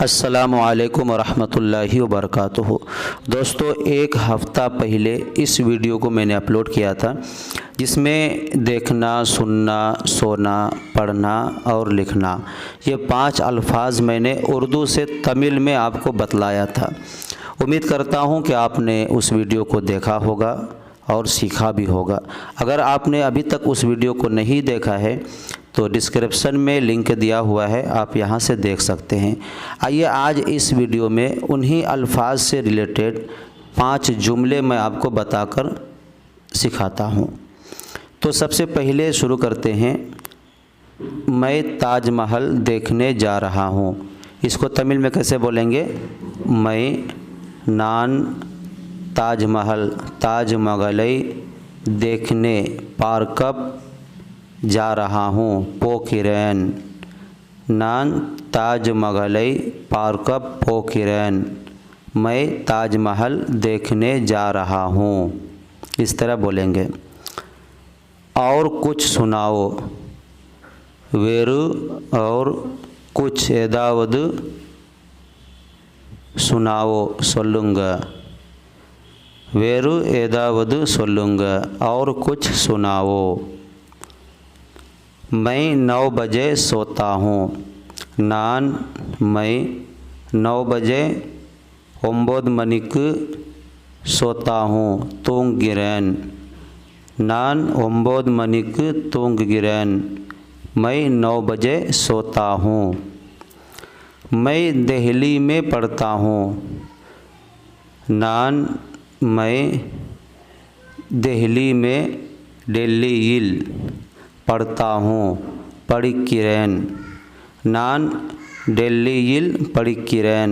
अस्सलामुअलैकुम वरहमतुल्लाहि वबरकातुहू। दोस्तों, एक हफ़्ता पहले इस वीडियो को मैंने अपलोड किया था जिसमें देखना, सुनना, सोना, पढ़ना और लिखना, ये 5 अल्फाज मैंने उर्दू से तमिल में आपको बतलाया था। उम्मीद करता हूँ कि आपने उस वीडियो को देखा होगा और सीखा भी होगा। अगर आपने अभी तक उस वीडियो को नहीं देखा है तो डिस्क्रिप्शन में लिंक दिया हुआ है, आप यहां से देख सकते हैं। आइए आज इस वीडियो में उन्हीं अल्फाज से रिलेटेड 5 जुमले मैं आपको बताकर सिखाता हूं। तो सबसे पहले शुरू करते हैं। मैं ताजमहल देखने जा रहा हूं। इसको तमिल में कैसे बोलेंगे? मैं नान ताजमहल ताजमहलै देखने पार्कप जा रहा हूँ। पोकिरैन नान ताजमहलै पार्कप पोकिरैन, मैं ताजमहल देखने जा रहा हूँ। इस तरह बोलेंगे। और कुछ सुनाओ। वेरु और कुछ एदावद सुनाओ सोल्लुंगा। वेरु एदावद सोल्लुंगा, और कुछ सुनाओ। मैं 9 बजे सोता हूँ। नान मैं 9 बजे 9 मणिक सोता हूँ। तूंगिरैन नान 9 मणिक तूंगिरैन, मैं 9 बजे सोता हूँ। मैं दिल्ली में पढ़ता हूँ। नान मैं दिल्ली में दिल्लीइल पढ़ता हूँ। पढ़िकिरैन नान दिल्लीइल पढ़िकिरैन,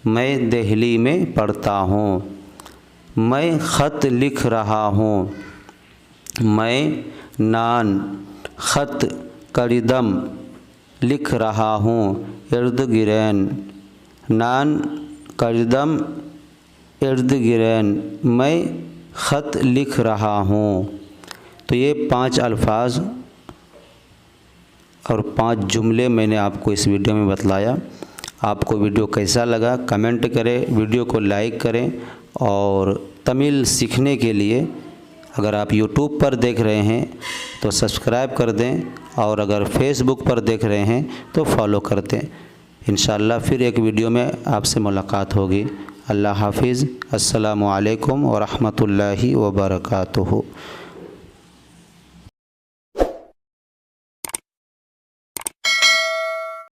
मैं दिल्ली में पढ़ता हूँ। मैं ख़त लिख रहा हूँ। मैं नान ख़त करिदम लिख रहा हूँ। इर्दगिरैन नान करिदम इर्दगिरैन, मैं ख़त लिख रहा हूँ। तो ये 5 अल्फाज और 5 जुमले मैंने आपको इस वीडियो में बतलाया। आपको वीडियो कैसा लगा कमेंट करें, वीडियो को लाइक करें। और तमिल सीखने के लिए अगर आप यूट्यूब पर देख रहे हैं तो सब्सक्राइब कर दें, और अगर फेसबुक पर देख रहे हैं तो फॉलो कर दें। इंशाअल्लाह फिर एक वीडियो में आपसे मुलाकात होगी। अल्लाह हाफिज़। अस्सलामु अलैकुम व रहमतुल्लाहि व बरकातुहू।